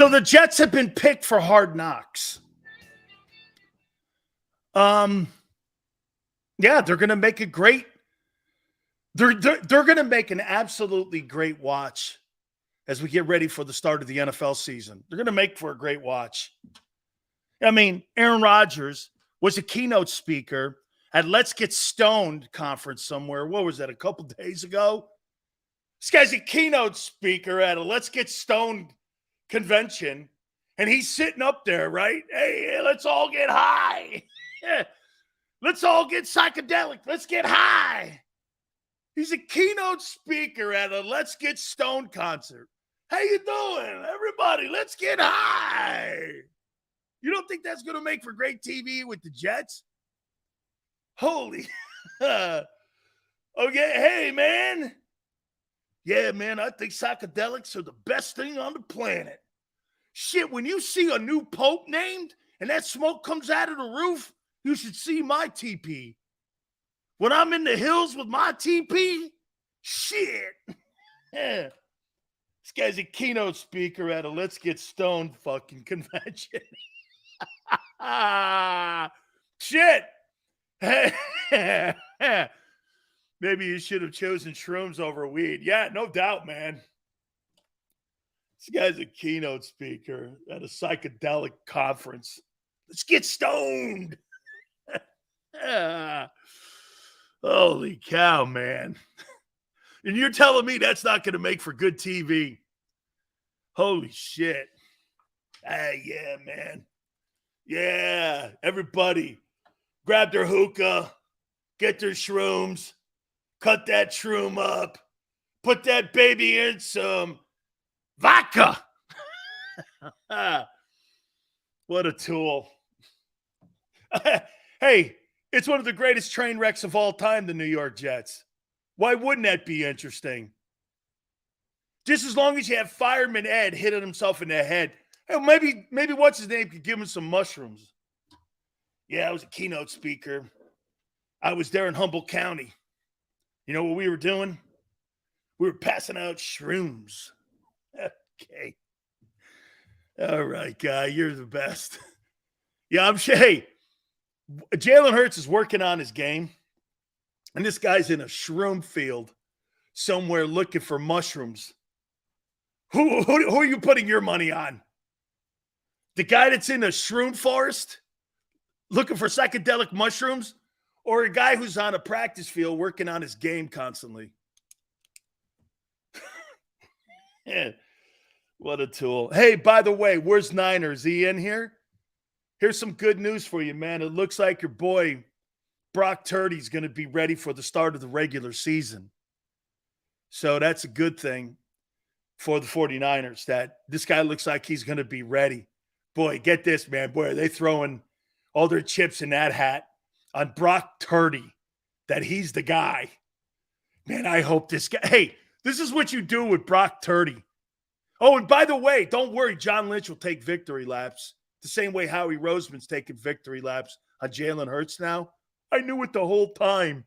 So the Jets have been picked for Hard Knocks. Yeah, they're going to make a great. They're going to make an absolutely great watch as we get ready for the start of the NFL season. They're going to make for a great watch. I mean, Aaron Rodgers was a keynote speaker at Let's Get Stoned conference somewhere. What was that, a couple days ago? This guy's a keynote speaker at a Let's Get Stoned convention, and he's sitting up there, right? Hey, let's all get high. Let's all get psychedelic. Let's get high. He's a keynote speaker at a Let's Get Stoned concert. How you doing, everybody? Let's get high. You don't think that's going to make for great TV with the Jets? Holy. Okay, hey, man. Yeah, man, I think psychedelics are the best thing on the planet. Shit, when you see a new pope named and that smoke comes out of the roof, you should see my TP. When I'm in the hills with my TP, shit. Yeah. This guy's a keynote speaker at a Let's Get Stoned fucking convention. Shit. Maybe you should have chosen shrooms over weed. Yeah, no doubt, man. This guy's a keynote speaker at a psychedelic conference. Let's get stoned. Holy cow, man. And you're telling me that's not going to make for good TV. Holy shit. Yeah, man. Yeah, everybody grab their hookah, get their shrooms, cut that shroom up, put that baby in some vodka. What a tool. Hey, it's one of the greatest train wrecks of all time, the New York Jets. Why wouldn't that be interesting? Just as long as you have Fireman Ed hitting himself in the head. Hey, maybe what's his name could give him some mushrooms. Yeah, I was a keynote speaker. I was there in Humboldt County. You know what we were doing? We were passing out shrooms. Okay. All right, guy, you're the best. Yeah, hey, Jalen Hurts is working on his game, and this guy's in a shroom field somewhere looking for mushrooms. Who are you putting your money on? The guy that's in a shroom forest looking for psychedelic mushrooms, or a guy who's on a practice field working on his game constantly? Yeah. What a tool. Hey, by the way, where's Niner? Is he in here? Here's some good news for you, man. It looks like your boy Brock Purdy's going to be ready for the start of the regular season. So that's a good thing for the 49ers, that this guy looks like he's going to be ready. Boy, get this, man. Boy, are they throwing all their chips in that hat on Brock Purdy, that he's the guy. Man, I hope this guy – hey, this is what you do with Brock Purdy. Oh, and by the way, don't worry, John Lynch will take victory laps the same way Howie Roseman's taking victory laps on Jalen Hurts now. I knew it the whole time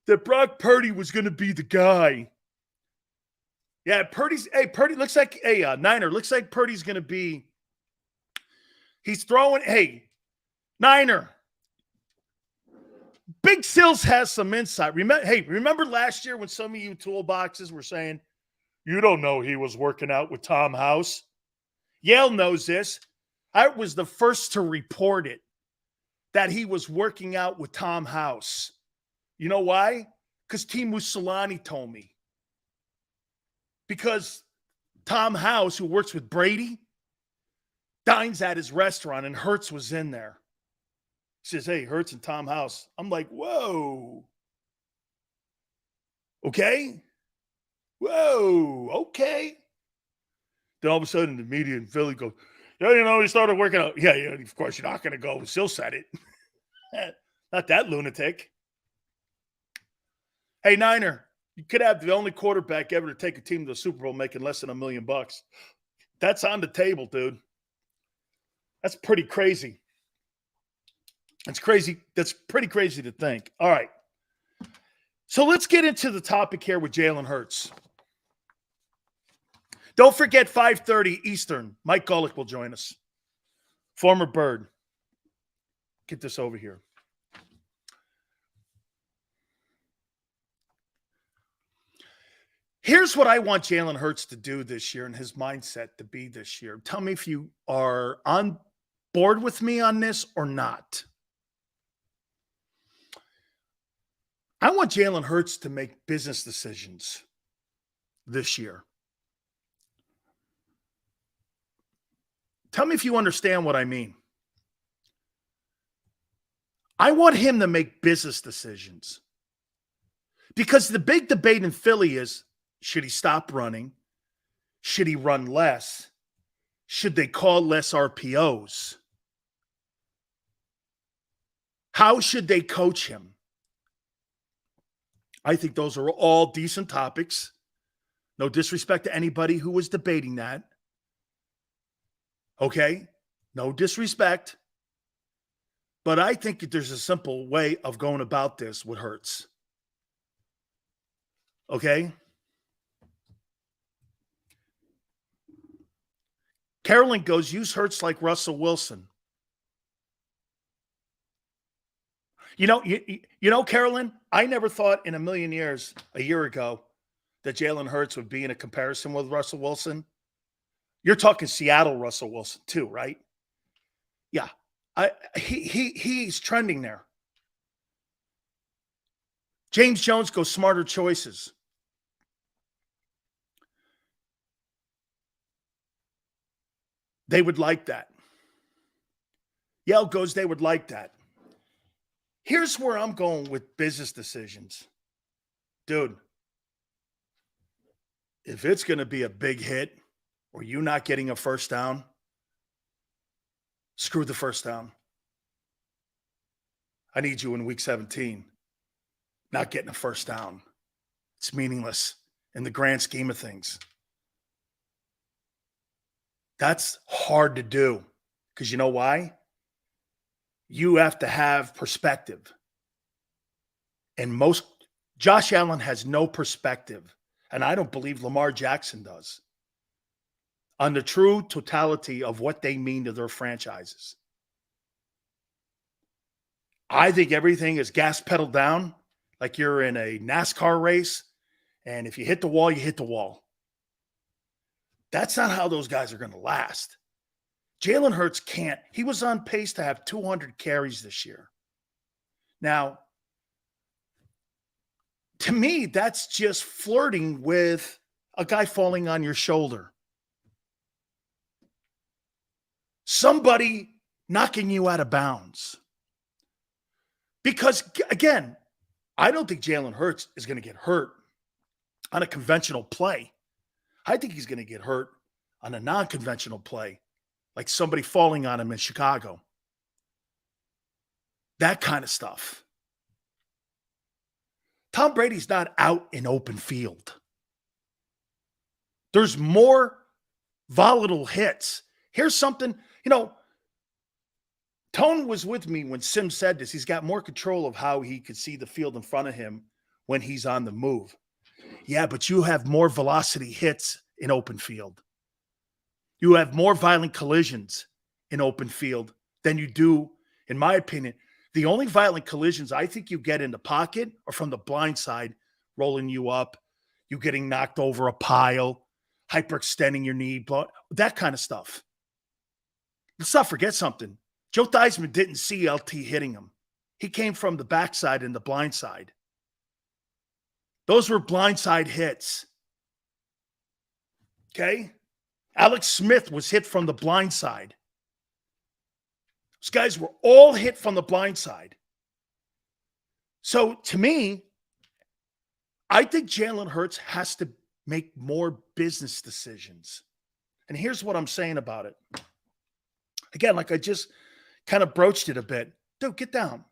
that Brock Purdy was going to be the guy. Yeah, Purdy looks like a Niner. Looks like Purdy's going to be – he's throwing – hey, Niner. Big Sills has some insight. Remember last year when some of you toolboxes were saying, you don't know he was working out with Tom House? Yale knows this. I was the first to report it, that he was working out with Tom House. You know why? Because Timu Solani told me. Because Tom House, who works with Brady, dines at his restaurant, and Hurts was in there. He says, hey, Hurts and Tom House. I'm like, whoa. Okay. Whoa, okay. Then all of a sudden, the media in Philly goes, yeah, he started working out. Yeah, of course, you're not going to go. Still said it. Not that lunatic. Hey, Niner, you could have the only quarterback ever to take a team to the Super Bowl making less than $1 million. That's on the table, dude. That's pretty crazy. That's crazy. That's pretty crazy to think. All right. So let's get into the topic here with Jalen Hurts. Don't forget 5:30 Eastern. Mike Golick will join us. Former Bird. Get this over here. Here's what I want Jalen Hurts to do this year and his mindset to be this year. Tell me if you are on board with me on this or not. I want Jalen Hurts to make business decisions this year. Tell me if you understand what I mean. I want him to make business decisions. Because the big debate in Philly is, should he stop running? Should he run less? Should they call less RPOs? How should they coach him? I think those are all decent topics. No disrespect to anybody who was debating that. Okay? No disrespect. But I think that there's a simple way of going about this with Hurts. Okay? Carolyn goes, use Hurts like Russell Wilson. You know, Carolyn, I never thought in a million years, a year ago, that Jalen Hurts would be in a comparison with Russell Wilson. You're talking Seattle Russell Wilson too, right? Yeah. He's trending there. James Jones goes smarter choices. They would like that. Yale goes, they would like that. Here's where I'm going with business decisions. Dude, if it's going to be a big hit or you not getting a first down, screw the first down. I need you in week 17. Not getting a first down. It's meaningless in the grand scheme of things. That's hard to do because you know why? You have to have perspective. And Josh Allen has no perspective. And I don't believe Lamar Jackson does. On the true totality of what they mean to their franchises. I think everything is gas pedal down, like you're in a NASCAR race. And if you hit the wall, you hit the wall. That's not how those guys are going to last. Jalen Hurts can't. He was on pace to have 200 carries this year. Now, to me, that's just flirting with a guy falling on your shoulder. Somebody knocking you out of bounds. Because, again, I don't think Jalen Hurts is going to get hurt on a conventional play. I think he's going to get hurt on a non-conventional play, like somebody falling on him in Chicago. That kind of stuff. Tom Brady's not out in open field. There's more volatile hits. Here's something, Tone was with me when Sim said this. He's got more control of how he could see the field in front of him when he's on the move. Yeah, but you have more velocity hits in open field. You have more violent collisions in open field than you do, in my opinion. The only violent collisions I think you get in the pocket are from the blind side, rolling you up, you getting knocked over a pile, hyperextending your knee, that kind of stuff. Let's not forget something. Joe Theismann didn't see LT hitting him. He came from the backside and the blind side. Those were blindside hits. Okay? Alex Smith was hit from the blind side. Those guys were all hit from the blind side. So to me, I think Jalen Hurts has to make more business decisions. And here's what I'm saying about it. Again, like I just kind of broached it a bit. Dude, get down.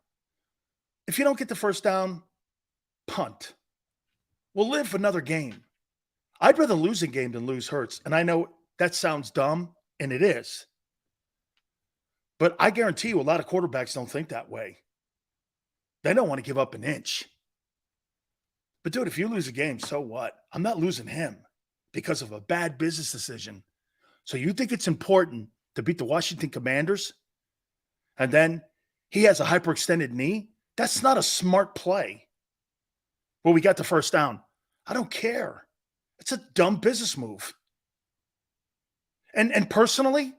If you don't get the first down, punt. We'll live another game. I'd rather lose a game than lose Hurts. And I know that sounds dumb, and it is. But I guarantee you a lot of quarterbacks don't think that way. They don't want to give up an inch. But, dude, if you lose a game, so what? I'm not losing him. because of a bad business decision. So you think it's important to beat the Washington Commanders? And then he has a hyperextended knee? That's not a smart play. Well, we got the first down. I don't care. It's a dumb business move. And personally,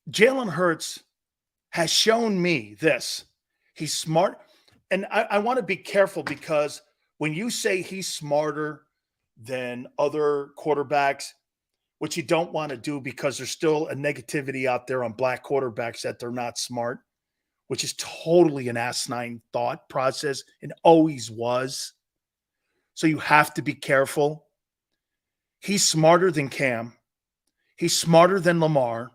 Jalen Hurts has shown me this. He's smart. And I want to be careful because when you say he's smarter than other quarterbacks, which you don't want to do because there's still a negativity out there on black quarterbacks that they're not smart, which is totally an asinine thought process and always was. So you have to be careful. He's smarter than Cam. He's smarter than Lamar.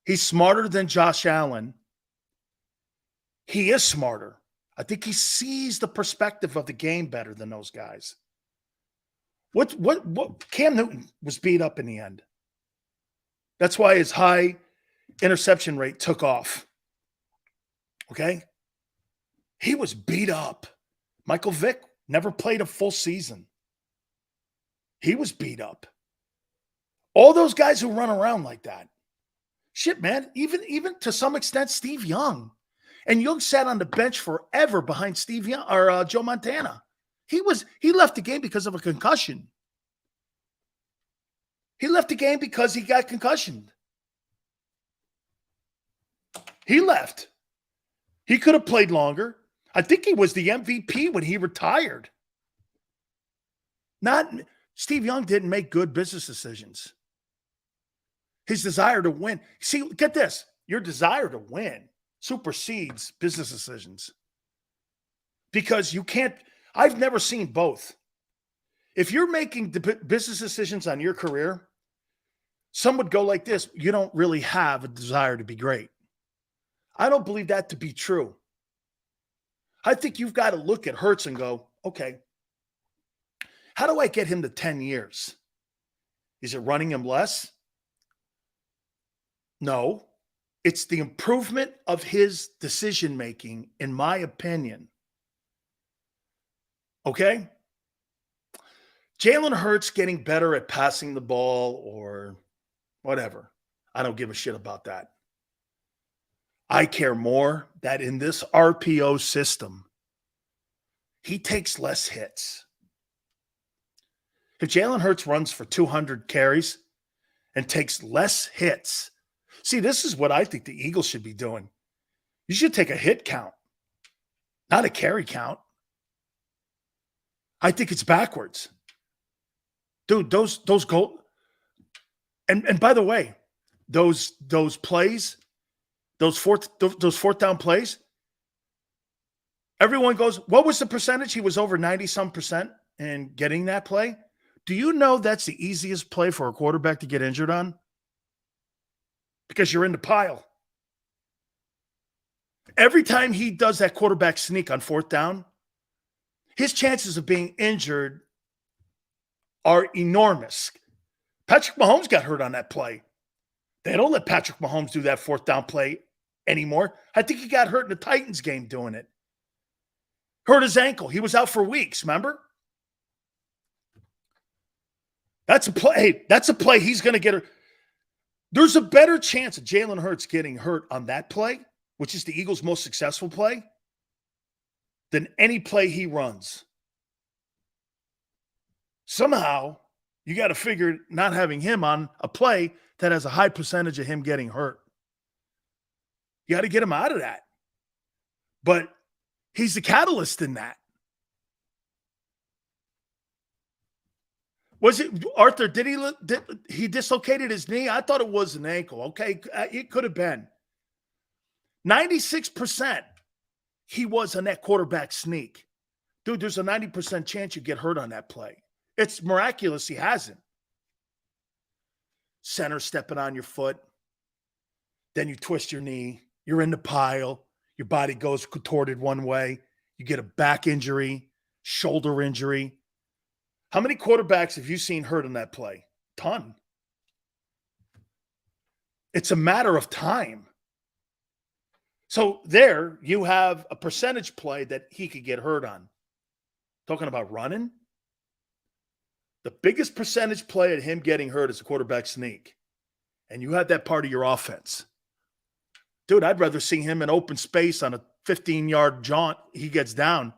He's smarter than Josh Allen. He is smarter. I think he sees the perspective of the game better than those guys. What Cam Newton was beat up in the end. That's why his high interception rate took off. Okay? He was beat up. Michael Vick never played a full season. He was beat up. All those guys who run around like that. Shit, man. Even to some extent, Steve Young. And Young sat on the bench forever behind Steve Young or Joe Montana. He left the game because of a concussion. He left the game because he got concussioned. He left. He could have played longer. I think he was the MVP when he retired. Steve Young didn't make good business decisions. His desire to win. See, get this. Your desire to win supersedes business decisions. Because you can't, I've never seen both. If you're making business decisions on your career, some would go like this: you don't really have a desire to be great. I don't believe that to be true. I think you've got to look at Hurts and go, okay, how do I get him to 10 years? Is it running him less? No. It's the improvement of his decision-making, in my opinion. Okay? Jalen Hurts getting better at passing the ball or whatever. I don't give a shit about that. I care more that in this RPO system, he takes less hits. If Jalen Hurts runs for 200 carries and takes less hits, see, this is what I think the Eagles should be doing. You should take a hit count, not a carry count. I think it's backwards. Dude, those goal and by the way, those plays, those fourth down plays, everyone goes, what was the percentage? He was over 90-some% in getting that play. Do you know that's the easiest play for a quarterback to get injured on? Because you're in the pile. Every time he does that quarterback sneak on fourth down, his chances of being injured are enormous. Patrick Mahomes got hurt on that play. They don't let Patrick Mahomes do that fourth down play anymore. I think he got hurt in the Titans game doing it. Hurt his ankle. He was out for weeks, remember? That's a play. Hey, that's a play he's going to get hurt. There's a better chance of Jalen Hurts getting hurt on that play, which is the Eagles' most successful play, than any play he runs. Somehow, you got to figure not having him on a play that has a high percentage of him getting hurt. You got to get him out of that. But he's the catalyst in that. Was it, Arthur, did he dislocated his knee? I thought it was an ankle. Okay, it could have been. 96% he was on that quarterback sneak. Dude, there's a 90% chance you get hurt on that play. It's miraculous he hasn't. Center stepping on your foot. Then you twist your knee. You're in the pile. Your body goes contorted one way. You get a back injury, shoulder injury. How many quarterbacks have you seen hurt in that play? Ton. It's a matter of time. So there you have a percentage play that he could get hurt on. Talking about running. The biggest percentage play at him getting hurt is a quarterback sneak. And you have that part of your offense. Dude, I'd rather see him in open space on a 15-yard jaunt. He gets down.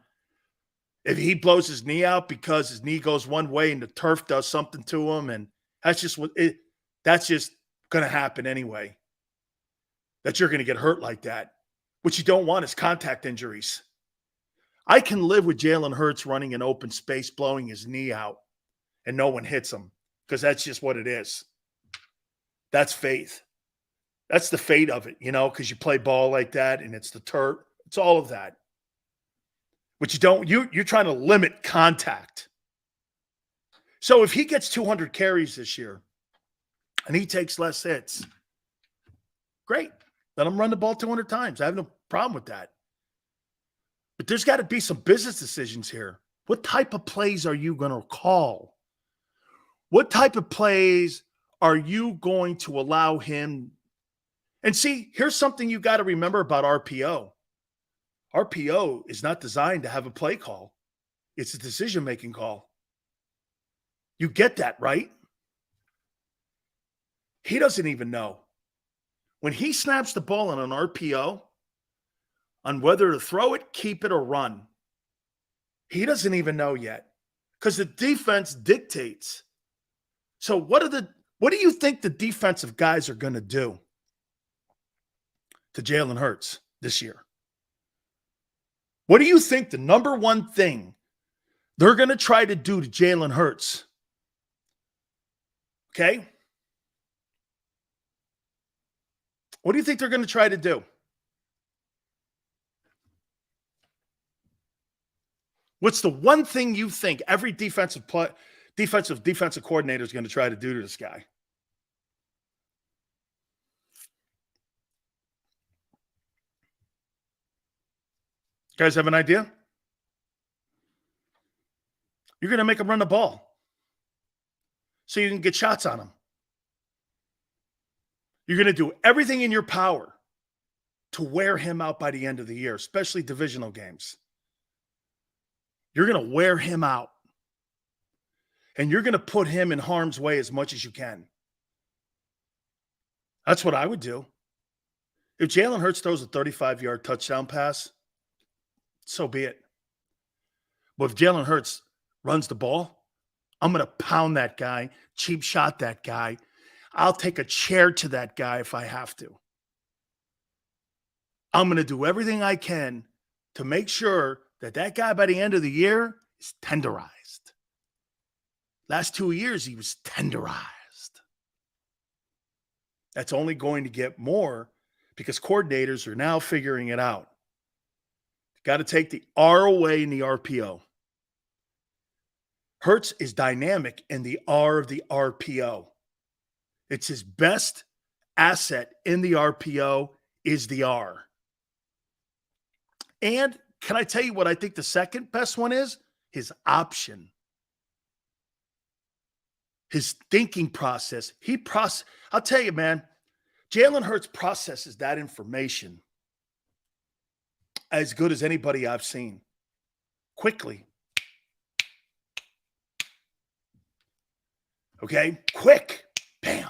If he blows his knee out because his knee goes one way and the turf does something to him, and that's just going to happen anyway. That you're going to get hurt like that. What you don't want is contact injuries. I can live with Jalen Hurts running in open space, blowing his knee out, and no one hits him, because that's just what it is. That's faith. That's the fate of it, because you play ball like that, and it's the turf. It's all of that. But you're trying to limit contact. So if he gets 200 carries this year and he takes less hits, great. Let him run the ball 200 times. I have no problem with that. But there's got to be some business decisions here. What type of plays are you going to call? What type of plays are you going to allow him? And see, here's something you got to remember about RPO. RPO is not designed to have a play call. It's a decision-making call. You get that, right? He doesn't even know. When he snaps the ball on an RPO, on whether to throw it, keep it, or run, he doesn't even know yet, because the defense dictates. So what do you think the defensive guys are going to do to Jalen Hurts this year? What do you think the number one thing they're going to try to do to Jalen Hurts? Okay? What do you think they're going to try to do? What's the one thing you think every defensive coordinator is going to try to do to this guy? You guys have an idea? You're going to make him run the ball so you can get shots on him. You're going to do everything in your power to wear him out by the end of the year, especially divisional games. You're going to wear him out. And you're going to put him in harm's way as much as you can. That's what I would do. If Jalen Hurts throws a 35-yard touchdown pass, so be it. But if Jalen Hurts runs the ball, I'm going to pound that guy, cheap shot that guy. I'll take a chair to that guy if I have to. I'm going to do everything I can to make sure that guy by the end of the year is tenderized. Last 2 years, he was tenderized. That's only going to get more because coordinators are now figuring it out. Got to take the R away in the RPO. Hurts is dynamic in the R of the RPO. It's his best asset in the RPO is the R. And can I tell you what I think the second best one is? His option. His thinking process. I'll tell you, man, Jalen Hurts processes that information as good as anybody I've seen. Quickly. Okay? Quick. Bam.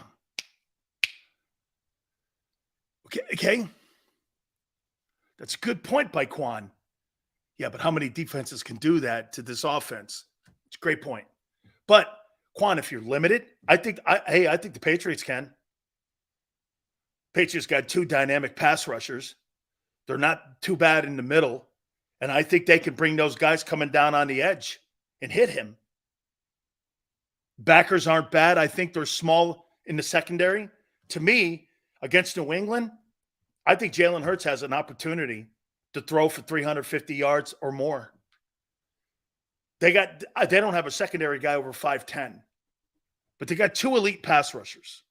Okay? That's a good point by Quan. Yeah, but how many defenses can do that to this offense? It's a great point. But Quan, if you're limited, I think the Patriots can. Patriots got 2 dynamic pass rushers. They're not too bad in the middle. And I think they can bring those guys coming down on the edge and hit him. Backers aren't bad. I think they're small in the secondary. To me, against New England, I think Jalen Hurts has an opportunity to throw for 350 yards or more. They don't have a secondary guy over 5'10", but they got 2 elite pass rushers.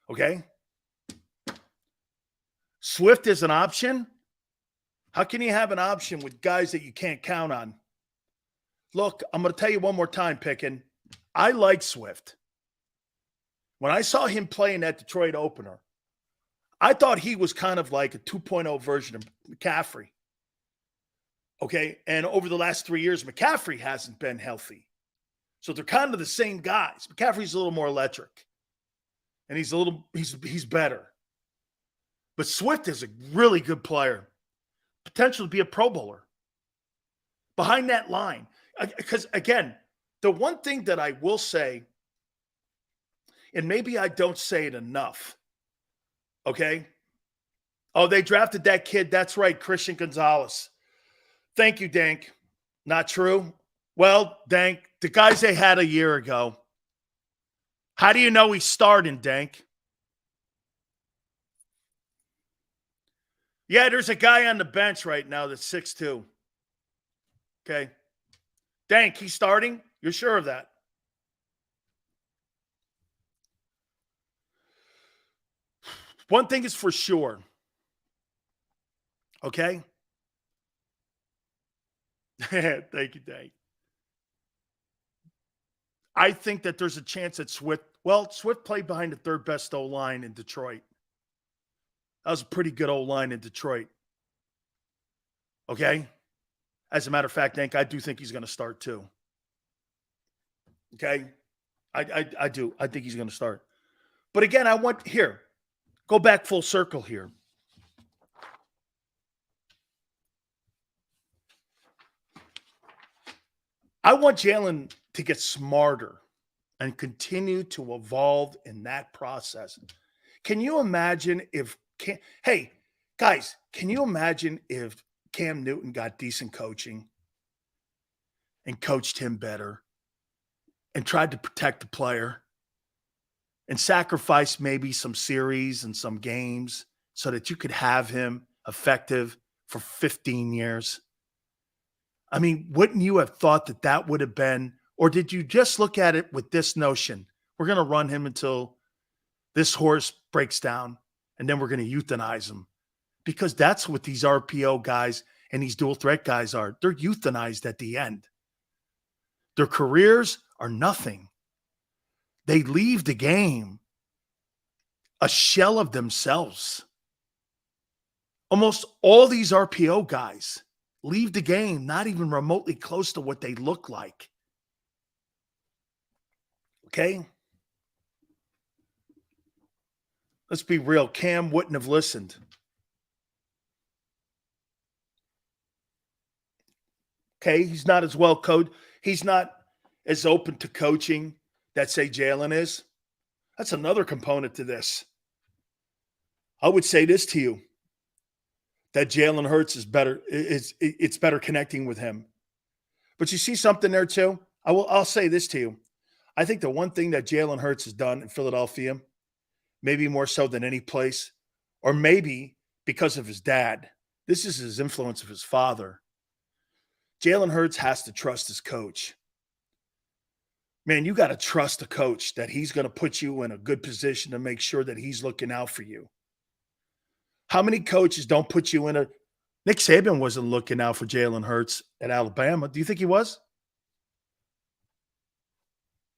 Okay? Swift is an option. How can you have an option with guys that you can't count on? Look, I'm going to tell you one more time, Pickin. I like Swift. When I saw him play in that Detroit opener, I thought he was kind of like a 2.0 version of McCaffrey. Okay? And over the last 3 years, McCaffrey hasn't been healthy. So they're kind of the same guys. McCaffrey's a little more electric. And he's better. But Swift is a really good player. Potential to be a Pro Bowler. Behind that line. Because, again, the one thing that I will say, and maybe I don't say it enough, okay? Oh, they drafted that kid. That's right, Christian Gonzalez. Thank you, Dank. Not true? Well, Dank, the guys they had a year ago, how do you know he's starting, Dank? Yeah, there's a guy on the bench right now that's 6'2". Okay. Dank, he's starting? You're sure of that? One thing is for sure. Okay? Thank you, Dank. I think that there's a chance that Swift played behind the third best O-line in Detroit. That was a pretty good O-line in Detroit. Okay? As a matter of fact, Dank, I do think he's going to start too. Okay? I do. I think he's going to start. But again, go back full circle here. I want Jalen to get smarter and continue to evolve in that process. Can you imagine hey, guys, can you imagine if Cam Newton got decent coaching and coached him better and tried to protect the player and sacrifice maybe some series and some games so that you could have him effective for 15 years? I mean, wouldn't you have thought that that would have been, or did you just look at it with this notion? We're going to run him until this horse breaks down, and then we're going to euthanize him. Because that's what these RPO guys and these dual threat guys are. They're euthanized at the end. Their careers are nothing. They leave the game a shell of themselves. Almost all these RPO guys leave the game not even remotely close to what they look like. Okay? Let's be real. Cam wouldn't have listened. Okay? He's not as well coached. He's not as open to coaching that, say, Jalen is. That's another component to this. I would say this to you, that Jalen Hurts is better. It's better connecting with him. But you see something there too? I'll say this to you. I think the one thing that Jalen Hurts has done in Philadelphia, maybe more so than any place, or maybe because of his dad, this is his influence of his father. Jalen Hurts has to trust his coach. Man, you got to trust the coach that he's going to put you in a good position to make sure that he's looking out for you. How many coaches don't put you in a – Nick Saban wasn't looking out for Jalen Hurts at Alabama. Do you think he was?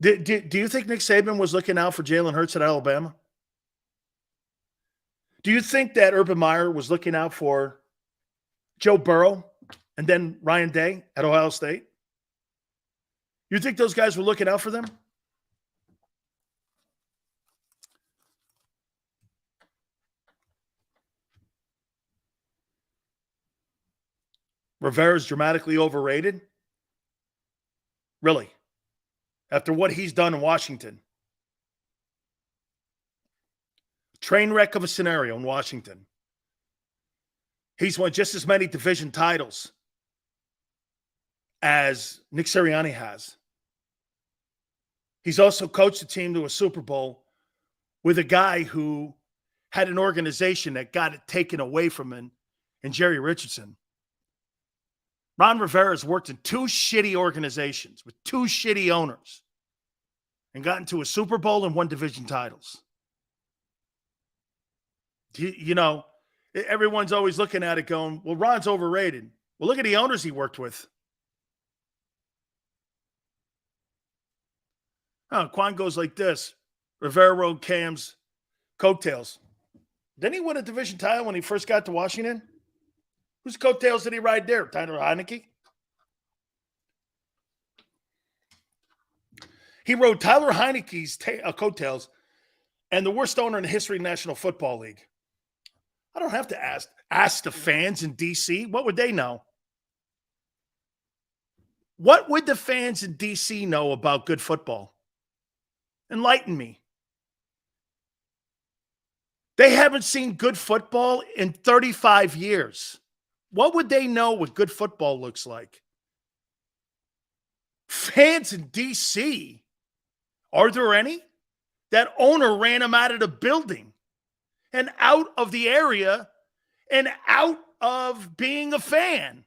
Do you think Nick Saban was looking out for Jalen Hurts at Alabama? Do you think that Urban Meyer was looking out for Joe Burrow and then Ryan Day at Ohio State? You think those guys were looking out for them? Rivera's dramatically overrated? Really? After what he's done in Washington? Train wreck of a scenario in Washington. He's won just as many division titles as Nick Sirianni has. He's also coached a team to a Super Bowl with a guy who had an organization that got it taken away from him in Jerry Richardson. Ron Rivera has worked in two shitty organizations with two shitty owners and gotten to a Super Bowl and won division titles. You know, everyone's always looking at it going, well, Ron's overrated. Well, look at the owners he worked with. Quan goes like this. Rivera rode Cam's coattails. Didn't he win a division title when he first got to Washington? Whose coattails did he ride there? Tyler Heineke? He rode Tyler Heineke's coattails and the worst owner in the history of the National Football League. I don't have to ask the fans in D.C. What would they know? What would the fans in D.C. know about good football? Enlighten me. They haven't seen good football in 35 years. What would they know what good football looks like? Fans in D.C., are there any? That owner ran him out of the building and out of the area and out of being a fan.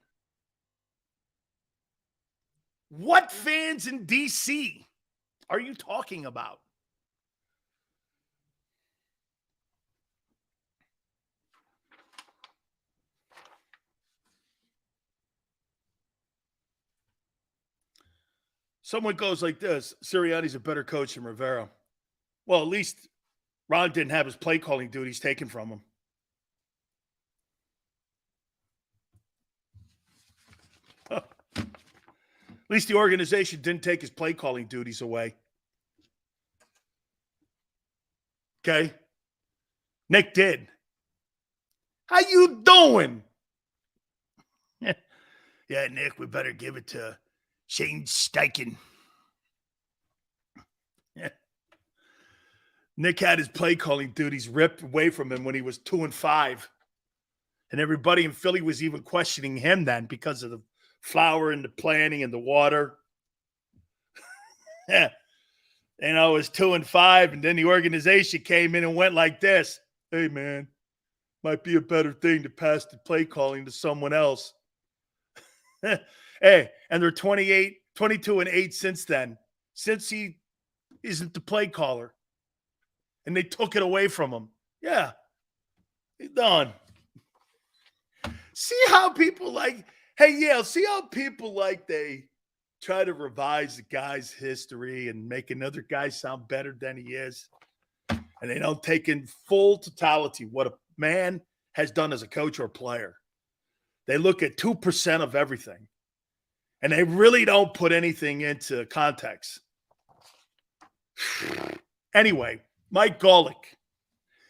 What fans in D.C. are you talking about? Someone goes like this: Sirianni's a better coach than Rivera. Well, at least Ron didn't have his play calling duties taken from him. At least the organization didn't take his play calling duties away. Okay? Nick did. How you doing? Yeah, Nick, we better give it to Shane Steichen. Yeah. Nick had his play calling duties ripped away from him when he was 2-5. And everybody in Philly was even questioning him then because of the flour and the planning and the water. Yeah. You know, it was 2-5, and then the organization came in and went like this. Hey, man, might be a better thing to pass the play calling to someone else. Hey, and they're 22-8 since then, since he isn't the play caller. And they took it away from him. Yeah, he's done. See how people like, hey, Yale, see how people like they try to revise the guy's history and make another guy sound better than he is. And they don't take in full totality what a man has done as a coach or player. They look at 2% of everything. And they really don't put anything into context. Anyway, Mike Golick.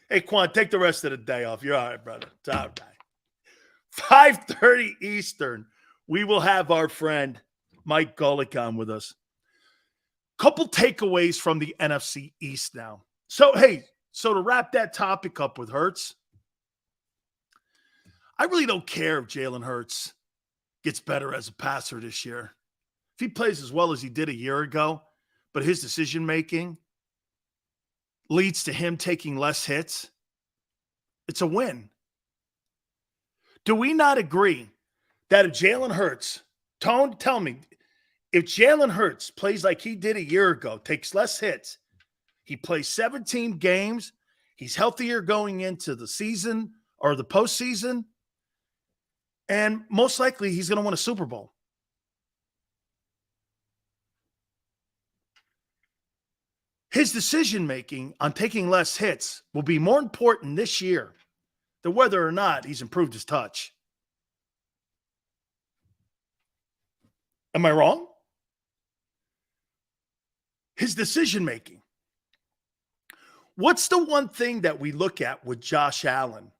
Hey, Quan, take the rest of the day off. You're all right, brother. It's all right. 5:30 Eastern, we will have our friend Mike Golick on with us. Couple takeaways from the NFC East now. So to wrap that topic up with Hurts, I really don't care if Jalen Hurts gets better as a passer this year. If he plays as well as he did a year ago, but his decision-making leads to him taking less hits, it's a win. Do we not agree that if Jalen Hurts, Tone, tell me, if Jalen Hurts plays like he did a year ago, takes less hits, he plays 17 games, he's healthier going into the season or the postseason, and most likely he's going to win a Super Bowl. His decision-making on taking less hits will be more important this year than whether or not he's improved his touch. Am I wrong? His decision-making. What's the one thing that we look at with Josh Allen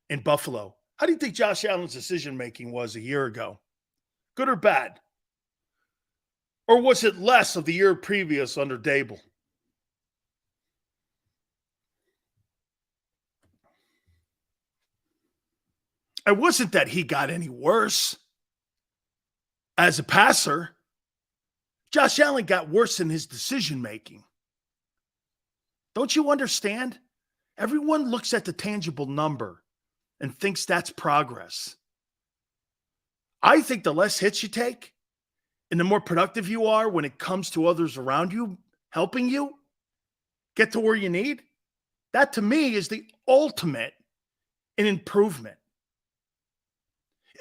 in Buffalo? How do you think Josh Allen's decision-making was a year ago? Good or bad? Or was it less of the year previous under Dable? It wasn't that he got any worse as a passer. Josh Allen got worse in his decision-making. Don't you understand? Everyone looks at the tangible number and thinks that's progress. I think the less hits you take and the more productive you are when it comes to others around you helping you get to where you need, that to me is the ultimate in improvement.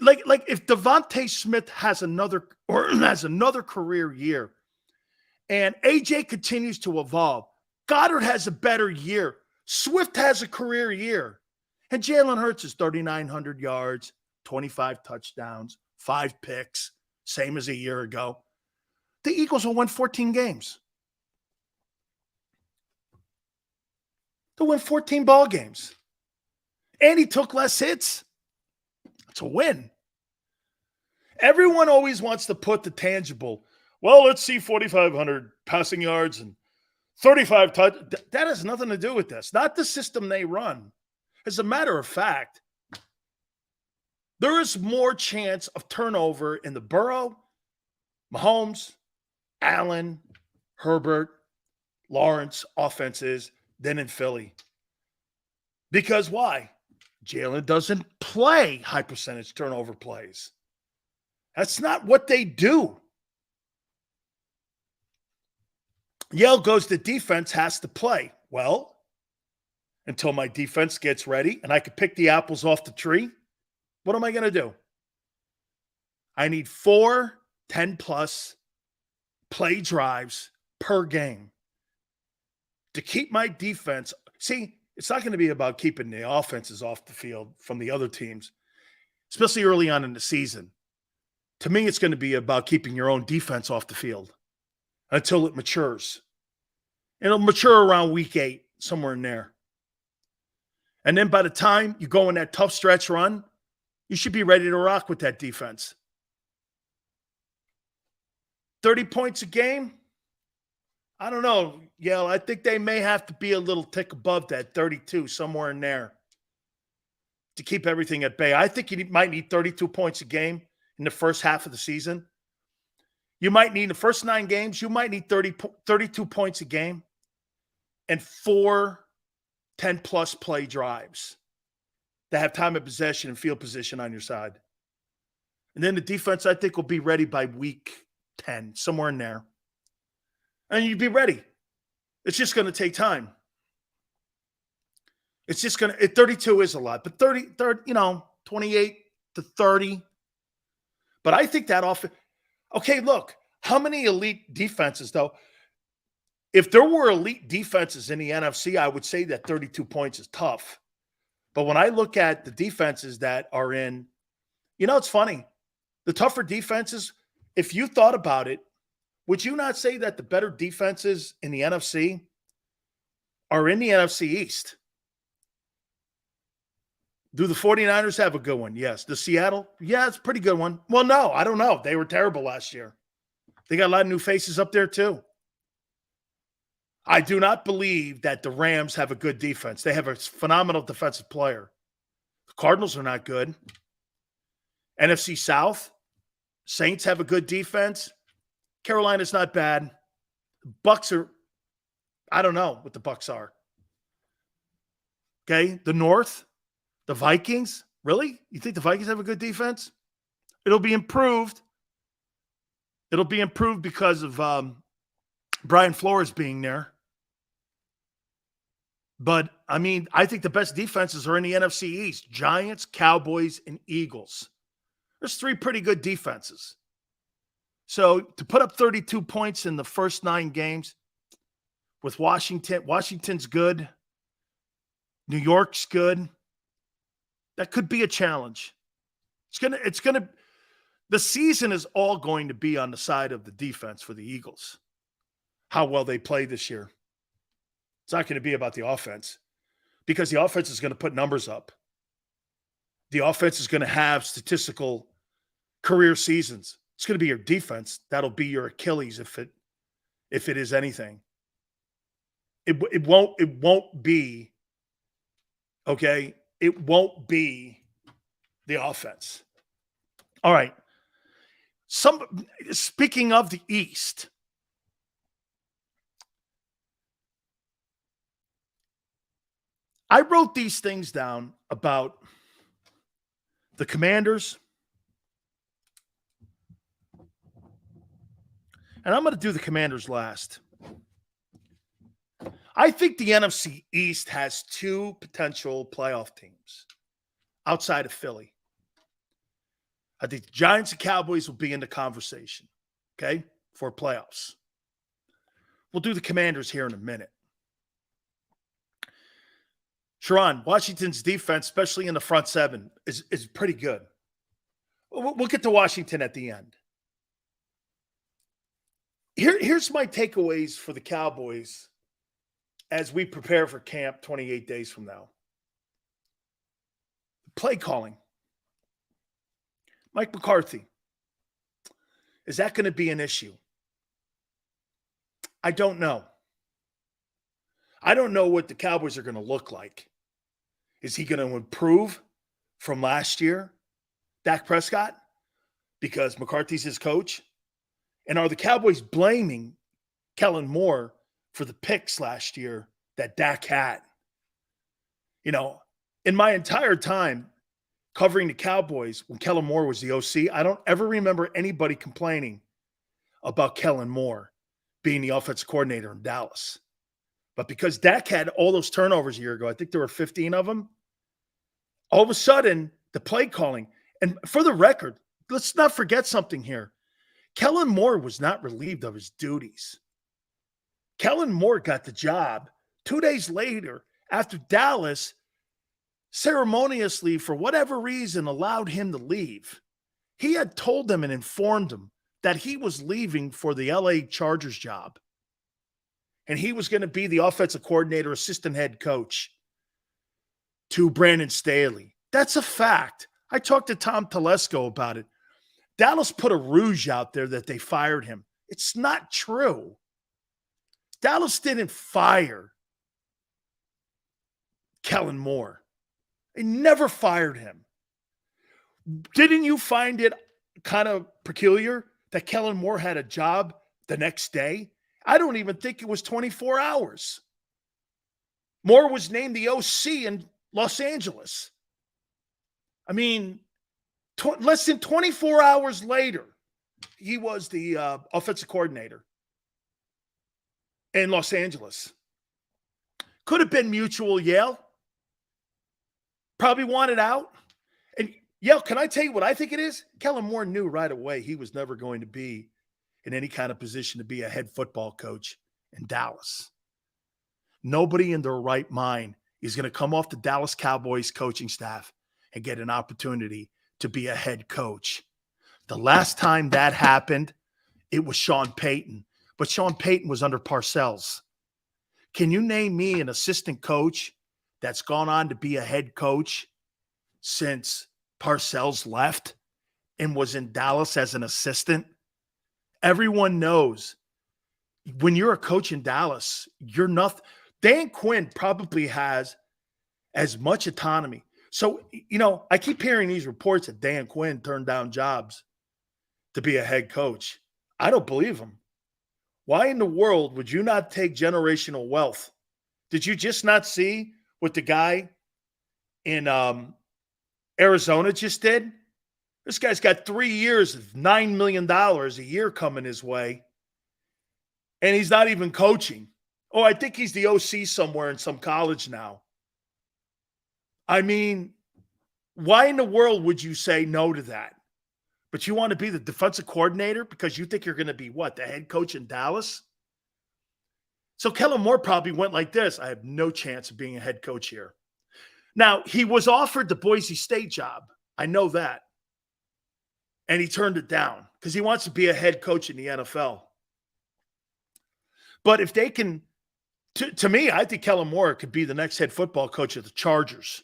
Like if Devontae Smith has another career year and AJ continues to evolve, Goddard has a better year, Swift has a career year, and Jalen Hurts is 3,900 yards, 25 touchdowns, 5 picks, same as a year ago. the Eagles will win 14 games. They'll win 14 ball games. And he took less hits. It's a win. Everyone always wants to put the tangible. Well, let's see 4,500 passing yards and 35 touch. That has nothing to do with this. Not the system they run. As a matter of fact, there is more chance of turnover in the Burrow, Mahomes, Allen, Herbert, Lawrence offenses than in Philly. Because why? Jalen doesn't play high percentage turnover plays. That's not what they do. Yale goes to defense, has to play. Well, until my defense gets ready and I can pick the apples off the tree, what am I going to do? I need 4 10-plus play drives per game to keep my defense. See, it's not going to be about keeping the offenses off the field from the other teams, especially early on in the season. To me, it's going to be about keeping your own defense off the field until it matures. It'll mature around week 8, somewhere in there. And then by the time you go in that tough stretch run, you should be ready to rock with that defense. 30 points a game? I don't know, Yale. I think they may have to be a little tick above that 32, somewhere in there, to keep everything at bay. I think you might need 32 points a game in the first half of the season. You might need the first 9 games, you might need 32 points a game and 4 10-plus play drives that have time of possession and field position on your side. And then the defense, I think, will be ready by week 10, somewhere in there. And you'd be ready. It's just going to take time. It's just going to, 32 is a lot, but 28 to 30. But I think that offense, okay, look, how many elite defenses, though? If there were elite defenses in the NFC, I would say that 32 points is tough. But when I look at the defenses that are in, it's funny. The tougher defenses, if you thought about it, would you not say that the better defenses in the NFC are in the NFC East? Do the 49ers have a good one? Yes. The Seattle? Yeah, it's a pretty good one. Well, no, I don't know. They were terrible last year. They got a lot of new faces up there too. I do not believe that the Rams have a good defense. They have a phenomenal defensive player. The Cardinals are not good. NFC South, Saints have a good defense. Carolina's not bad. The Bucks are, I don't know what the Bucks are. Okay, the North, the Vikings, really? You think the Vikings have a good defense? It'll be improved. It'll be improved because of Brian Flores being there. But, I think the best defenses are in the NFC East. Giants, Cowboys, and Eagles. There's 3 pretty good defenses. So to put up 32 points in the first 9 games with Washington's good. New York's good. That could be a challenge. The season is all going to be on the side of the defense for the Eagles. How well they play this year. It's not going to be about the offense because the offense is going to put numbers up. The offense is going to have statistical career seasons. It's going to be your defense. That'll be your Achilles if it is anything. It won't be, okay? It won't be the offense. All right. Speaking of the East, I wrote these things down about the Commanders. And I'm going to do the Commanders last. I think the NFC East has 2 potential playoff teams outside of Philly. I think the Giants and Cowboys will be in the conversation, okay, for playoffs. We'll do the Commanders here in a minute. Sharon, Washington's defense, especially in the front 7, is pretty good. We'll get to Washington at the end. Here's my takeaways for the Cowboys as we prepare for camp 28 days from now. Play calling. Mike McCarthy. Is that going to be an issue? I don't know. I don't know what the Cowboys are going to look like. Is he going to improve from last year, Dak Prescott, because McCarthy's his coach? And are the Cowboys blaming Kellen Moore for the picks last year that Dak had? You know, in my entire time covering the Cowboys when Kellen Moore was the OC, I don't ever remember anybody complaining about Kellen Moore being the offensive coordinator in Dallas. But because Dak had all those turnovers a year ago, I think there were 15 of them, all of a sudden, the play calling, and for the record, let's not forget something here. Kellen Moore was not relieved of his duties. Kellen Moore got the job 2 days later after Dallas ceremoniously, for whatever reason, allowed him to leave. He had told them and informed them that he was leaving for the LA Chargers job. And he was going to be the offensive coordinator, assistant head coach to Brandon Staley. That's a fact. I talked to Tom Telesco about it. Dallas put a rouge out there that they fired him. It's not true. Dallas didn't fire Kellen Moore. They never fired him. Didn't you find it kind of peculiar that Kellen Moore had a job the next day? I don't even think it was 24 hours. Moore was named the OC in Los Angeles. I mean, less than 24 hours later, he was the offensive coordinator in Los Angeles. Could have been mutual, Yale. Probably wanted out. And Yale, can I tell you what I think it is? Kellen Moore knew right away he was never going to be in any kind of position to be a head football coach in Dallas. Nobody in their right mind is going to come off the Dallas Cowboys coaching staff and get an opportunity to be a head coach. The last time that happened, it was Sean Payton. But Sean Payton was under Parcells. Can you name me an assistant coach that's gone on to be a head coach since Parcells left and was in Dallas as an assistant? Everyone knows when you're a coach in Dallas, you're nothing. Dan Quinn probably has as much autonomy. So, I keep hearing these reports that Dan Quinn turned down jobs to be a head coach. I don't believe him. Why in the world would you not take generational wealth? Did you just not see what the guy in Arizona just did? This guy's got 3 years of $9 million a year coming his way, and he's not even coaching. Oh, I think he's the OC somewhere in some college now. I mean, why in the world would you say no to that? But you want to be the defensive coordinator because you think you're going to be what, the head coach in Dallas? So Kellen Moore probably went like this: I have no chance of being a head coach here. Now, he was offered the Boise State job. I know that. And he turned it down because he wants to be a head coach in the NFL. But if they can, to me, I think Kellen Moore could be the next head football coach of the Chargers.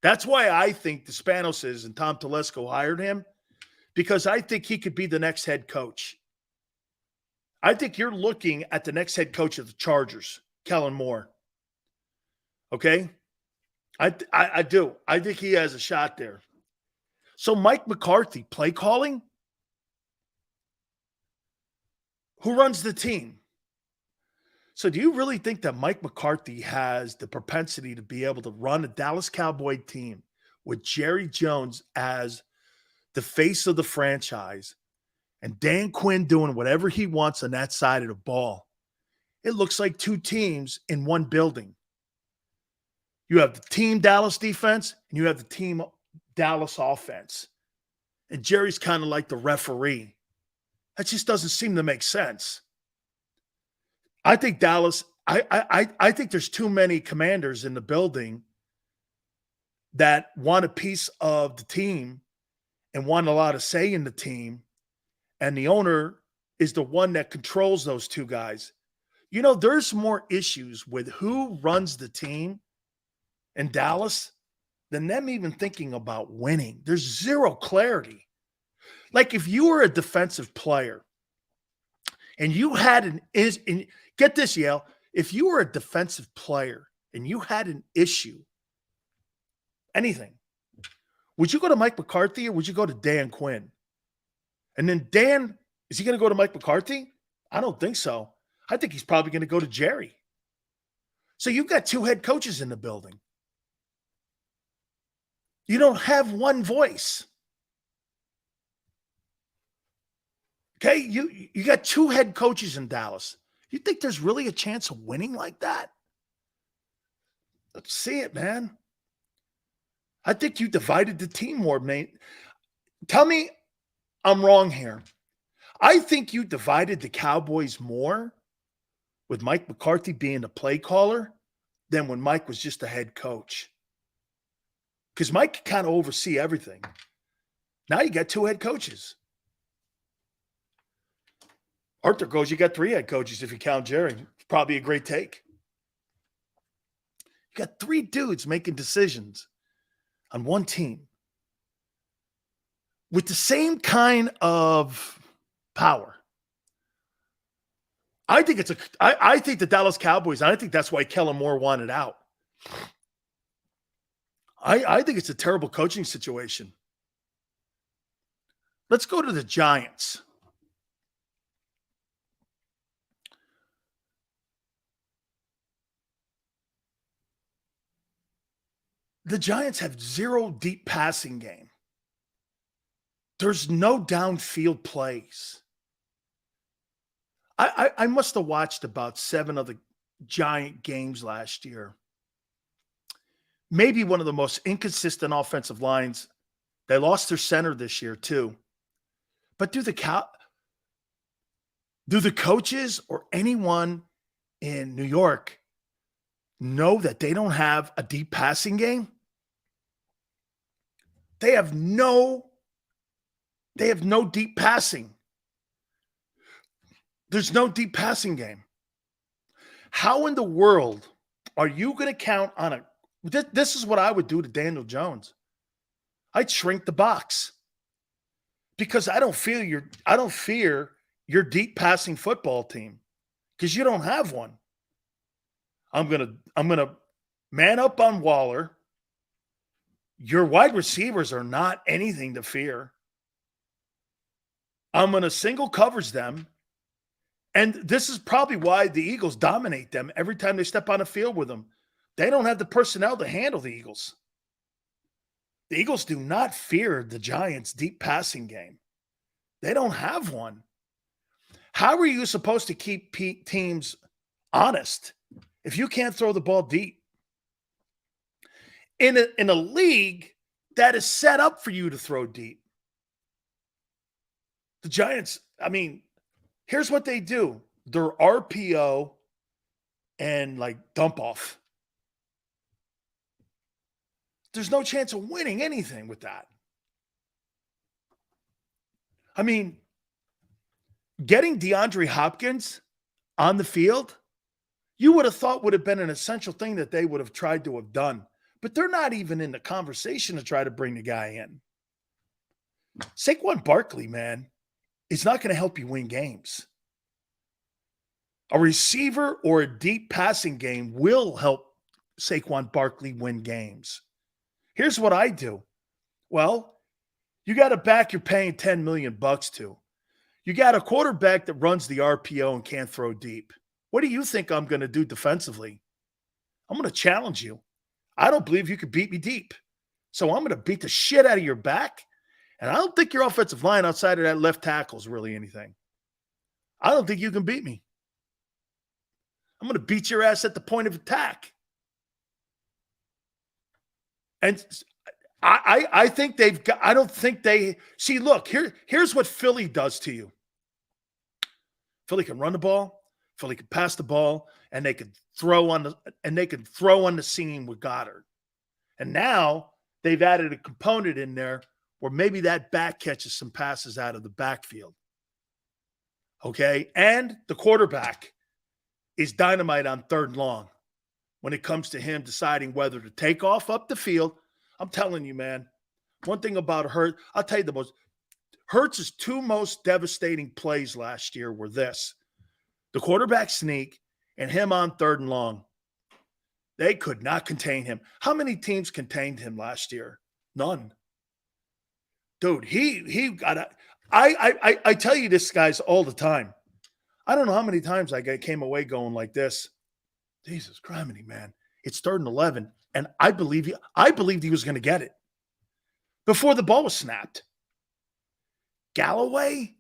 That's why I think the Spanoses and Tom Telesco hired him, because I think he could be the next head coach. I think you're looking at the next head coach of the Chargers, Kellen Moore. Okay? I do. I think he has a shot there. So Mike McCarthy, play calling? Who runs the team? So do you really think that Mike McCarthy has the propensity to be able to run a Dallas Cowboy team with Jerry Jones as the face of the franchise and Dan Quinn doing whatever he wants on that side of the ball? It looks like two teams in one building. You have the team Dallas defense and you have the team Dallas offense. And Jerry's kind of like the referee. That just doesn't seem to make sense. I think Dallas, I think there's too many commanders in the building that want a piece of the team and want a lot of say in the team. And the owner is the one that controls those two guys. You know, there's more issues with who runs the team in Dallas than them even thinking about winning. There's zero clarity. Like if you were a defensive player and you had get this, Yale, if you were a defensive player and you had an issue, anything, would you go to Mike McCarthy or would you go to Dan Quinn? And then Dan, is he going to go to Mike McCarthy? I don't think so. I think he's probably going to go to Jerry. So you've got two head coaches in the building. You don't have one voice. Okay, you got two head coaches in Dallas. You think there's really a chance of winning like that? Let's see it, man. I think you divided the team more, mate. Tell me I'm wrong here. I think you divided the Cowboys more with Mike McCarthy being the play caller than when Mike was just a head coach. Because Mike can kind of oversee everything. Now you got two head coaches. Arthur goes, you got three head coaches if you count Jerry. It's probably a great take. You got three dudes making decisions on one team with the same kind of power. I think the Dallas Cowboys, I think that's why Kellen Moore wanted out. I think it's a terrible coaching situation. Let's go to the Giants. The Giants have zero deep passing game. There's no downfield plays. I must have watched about 7 of the Giant games last year. Maybe one of the most inconsistent offensive lines. They lost their center this year too. But do the coaches or anyone in New York know that they don't have a deep passing game? They have no deep passing. There's no deep passing game. How in the world are you going to count on a this is what I would do to Daniel Jones. I'd shrink the box. Because I don't fear your deep passing football team because you don't have one. I'm gonna man up on Waller. Your wide receivers are not anything to fear. I'm gonna single coverage them, and this is probably why the Eagles dominate them every time they step on the field with them. They don't have the personnel to handle the Eagles. The Eagles do not fear the Giants' deep passing game. They don't have one. How are you supposed to keep teams honest if you can't throw the ball deep? In a league that is set up for you to throw deep. The Giants, I mean, here's what they do. They're RPO and like dump off. There's no chance of winning anything with that. I mean, getting DeAndre Hopkins on the field, you would have thought would have been an essential thing that they would have tried to have done. But they're not even in the conversation to try to bring the guy in. Saquon Barkley, man, is not going to help you win games. A receiver or a deep passing game will help Saquon Barkley win games. Here's what I do. Well, you got a back you're paying $10 million to. You got a quarterback that runs the RPO and can't throw deep. What do you think I'm going to do defensively? I'm going to challenge you. I don't believe you could beat me deep. So I'm going to beat the shit out of your back. And I don't think your offensive line outside of that left tackle is really anything. I don't think you can beat me. I'm going to beat your ass at the point of attack. And I think they've got, I don't think they see, look, here's what Philly does to you. Philly can run the ball, Philly can pass the ball, and they can throw on the seam with Goddard. And now they've added a component in there where maybe that back catches some passes out of the backfield. okay? And the quarterback is dynamite on third and long when it comes to him deciding whether to take off up the field. I'm telling you, man, one thing about Hurts, I'll tell you Hurts' two most devastating plays last year were this: the quarterback sneak and him on third and long. They could not contain him. How many teams contained him last year? None. Dude, he got a I tell you this, guys, all the time. I don't know how many times I came away going like this. Jesus criminy, man. It's 3rd and 11, and I believed he was going to get it before the ball was snapped. Galloway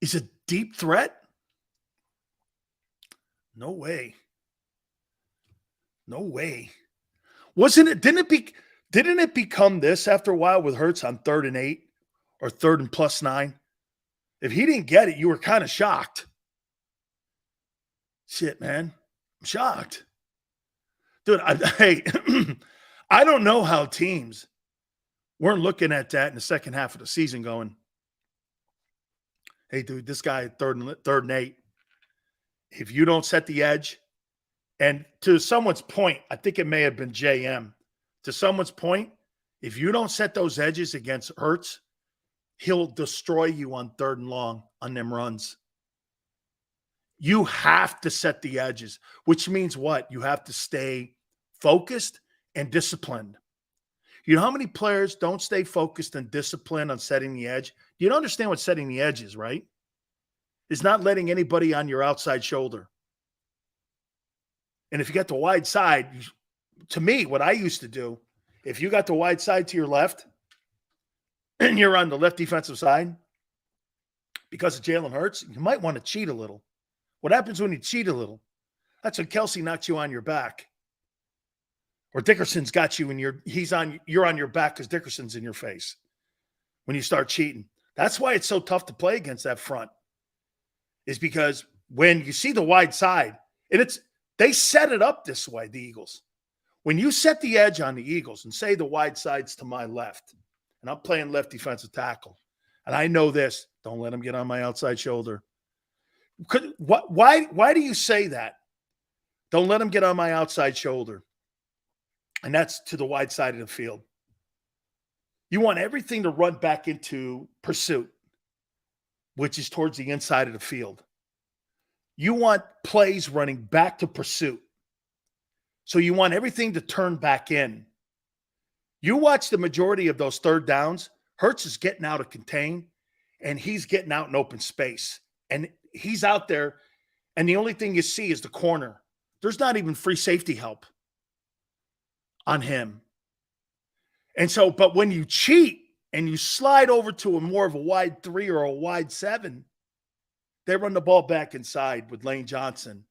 is a deep threat? No way. No way. Didn't it become this after a while with Hurts on 3rd and 8 or 3rd and +9? If he didn't get it, you were kind of shocked. Shit, man. I'm shocked. Dude, hey, I don't know how teams weren't looking at that in the second half of the season going, hey, dude, this guy 3rd and 8. If you don't set the edge, and to someone's point, I think it may have been JM, to someone's point, if you don't set those edges against Hurts, he'll destroy you on 3rd and long on them runs. You have to set the edges, which means what? You have to stay focused and disciplined. You know how many players don't stay focused and disciplined on setting the edge? You don't understand what setting the edge is, right? It's not letting anybody on your outside shoulder. And if you got the wide side, to me, what I used to do, if you got the wide side to your left and you're on the left defensive side, because of Jalen Hurts, you might want to cheat a little. What happens when you cheat a little? That's when Kelsey knocks you on your back. Or Dickerson's got you and you're on your back because Dickerson's in your face when you start cheating. That's why it's so tough to play against that front. Is because when you see the wide side, and they set it up this way, the Eagles. When you set the edge on the Eagles and say the wide side's to my left, and I'm playing left defensive tackle, and I know this, don't let him get on my outside shoulder. Why do you say that? Don't let him get on my outside shoulder. And that's to the wide side of the field. You want everything to run back into pursuit, which is towards the inside of the field. You want plays running back to pursuit. So you want everything to turn back in. You watch the majority of those 3rd downs, Hurts is getting out of contain, and he's getting out in open space. And he's out there, and the only thing you see is the corner. There's not even free safety help on him. And so, but when you cheat and you slide over to a more of a wide 3 or a wide 7, they run the ball back inside with Lane Johnson.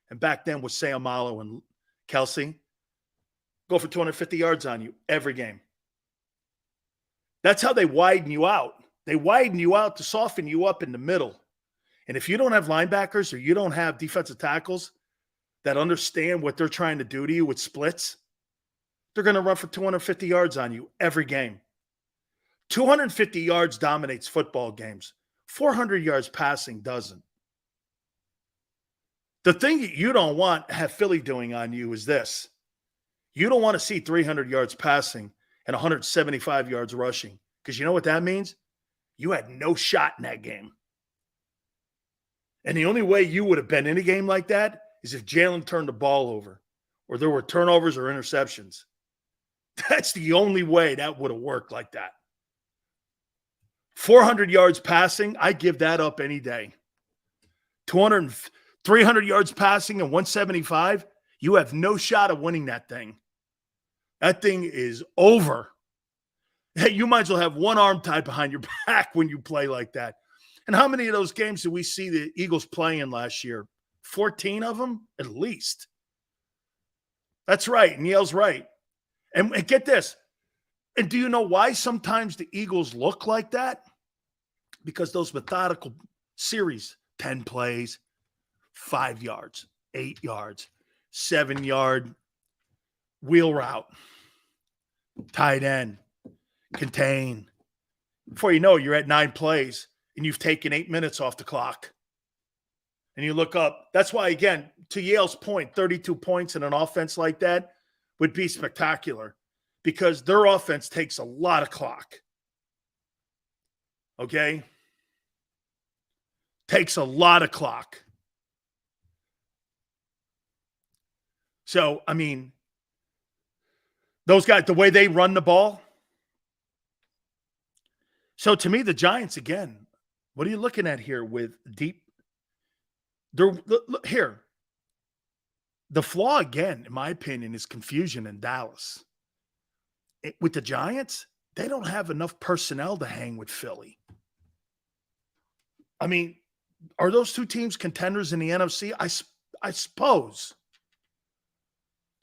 And back then with Sam Malo and Kelsey. Go for 250 yards on you every game. That's how they widen you out. They widen you out to soften you up in the middle. And if you don't have linebackers or you don't have defensive tackles that understand what they're trying to do to you with splits, they're going to run for 250 yards on you every game. 250 yards dominates football games. 400 yards passing doesn't. The thing that you don't want to have Philly doing on you is this. You don't want to see 300 yards passing and 175 yards rushing, because you know what that means? You had no shot in that game. And the only way you would have been in a game like that is if Jalen turned the ball over or there were turnovers or interceptions. That's the only way that would have worked like that. 400 yards passing, I give that up any day. 300 yards passing and 175, you have no shot of winning that thing. That thing is over. Hey, you might as well have one arm tied behind your back when you play like that. And how many of those games did we see the Eagles playing last year? 14 of them, at least. That's right. Neil's right. And get this. And do you know why sometimes the Eagles look like that? Because those methodical series, 10 plays, 5 yards, 8 yards, 7-yard wheel route, tight end, contain. Before you know it, you're at 9 plays and you've taken 8 minutes off the clock. and you look up. That's why, again, to Yale's point, 32 points in an offense like that would be spectacular because their offense takes a lot of clock. Okay? Takes a lot of clock. So, I mean, those guys, the way they run the ball. So, to me, the Giants, again, what are you looking at here with deep? Look, here. The flaw, again, in my opinion, is confusion in Dallas. With the Giants, they don't have enough personnel to hang with Philly. I mean, are those two teams contenders in the NFC? I suppose.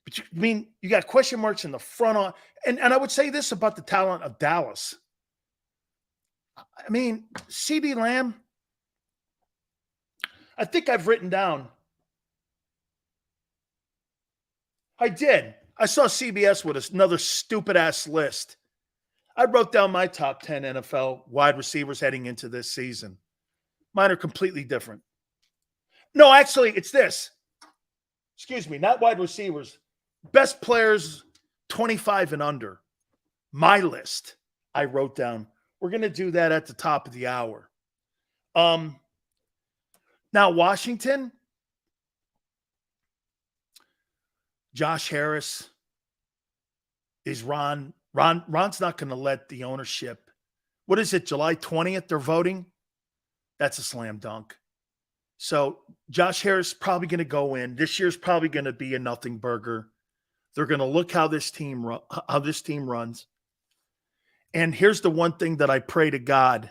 But you got question marks in the front on, and I would say this about the talent of Dallas. I mean, CeeDee Lamb, I think I've written down. I did. I saw CBS with another stupid-ass list. I wrote down my top 10 NFL wide receivers heading into this season. Mine are completely different. No, actually, it's this. Excuse me, not wide receivers. Best players 25 and under. My list. I wrote down. We're going to do that at the top of the hour. Now, Washington, Josh Harris is Ron's not going to let the ownership. What is it, July 20th they're voting? That's a slam dunk. So Josh Harris is probably going to go in. This year's probably going to be a nothing burger. They're going to look how this team runs. And here's the one thing that I pray to God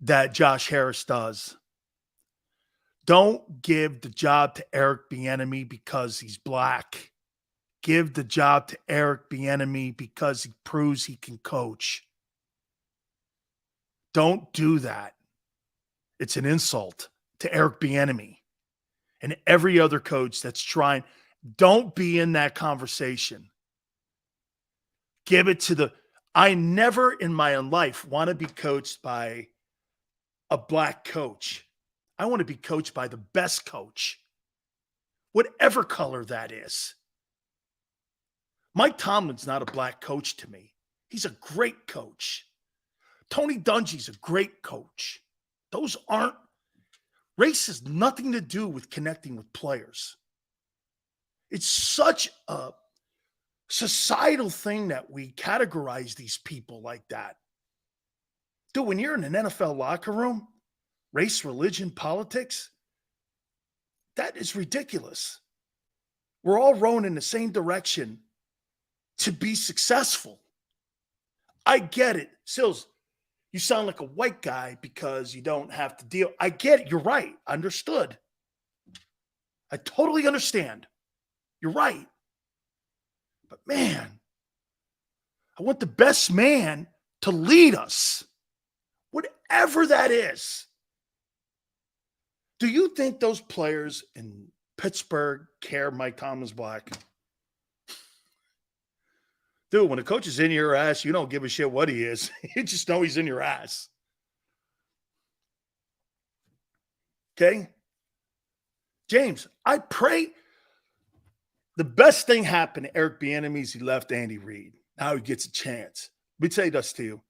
that Josh Harris does. Don't give the job to Eric Bieniemy because he's black. Give the job to Eric Bieniemy because he proves he can coach. Don't do that. It's an insult to Eric Bieniemy and every other coach that's trying. Don't be in that conversation. Give it to the. I never in my life want to be coached by a black coach. I want to be coached by the best coach, whatever color that is. Mike Tomlin's not a black coach to me. He's a great coach. Tony Dungy's a great coach. Race has nothing to do with connecting with players. It's such a societal thing that we categorize these people like that. Dude, when you're in an NFL locker room, race, religion, politics, that is ridiculous. We're all rowing in the same direction to be successful. I get it. Sills, you sound like a white guy because you don't have to deal. I get it. You're right. Understood. I totally understand. You're right. But man, I want the best man to lead us, whatever that is. Do you think those players in Pittsburgh care Mike Tomlin's black? Dude, when a coach is in your ass, you don't give a shit what he is. You just know he's in your ass. Okay? James, I pray the best thing happened to Eric Bieniemy is he left Andy Reid. Now he gets a chance. Let me say this to you.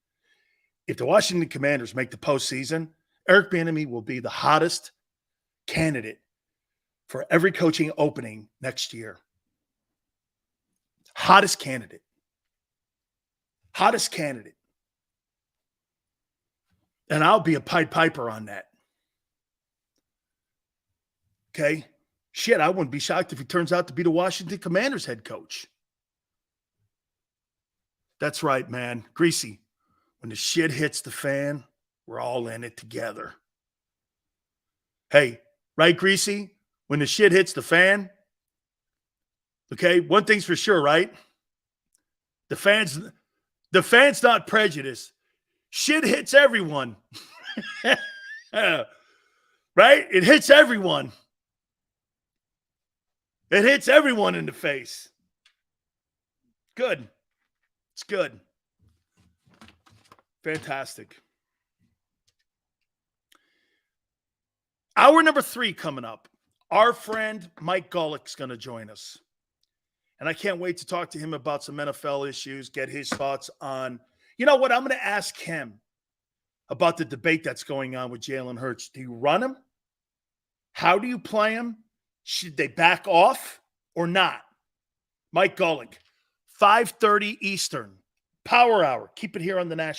If the Washington Commanders make the postseason, Eric Bieniemy will be the hottest candidate for every coaching opening next year. Hottest candidate. Hottest candidate. And I'll be a Pied Piper on that. Okay? Shit, I wouldn't be shocked if he turns out to be the Washington Commanders head coach. That's right, man. Greasy. When the shit hits the fan, we're all in it together. Hey, right, Greasy? When the shit hits the fan, okay, one thing's for sure, right? The fan's not prejudiced. Shit hits everyone. Right? It hits everyone. It hits everyone in the face. Good. It's good. Fantastic. Hour number 3 coming up. Our friend Mike Golick's going to join us. And I can't wait to talk to him about some NFL issues, get his thoughts on, you know what, I'm going to ask him about the debate that's going on with Jalen Hurts. Do you run him? How do you play him? Should they back off or not? Mike Golick, 5:30 Eastern, Power Hour. Keep it here on the National.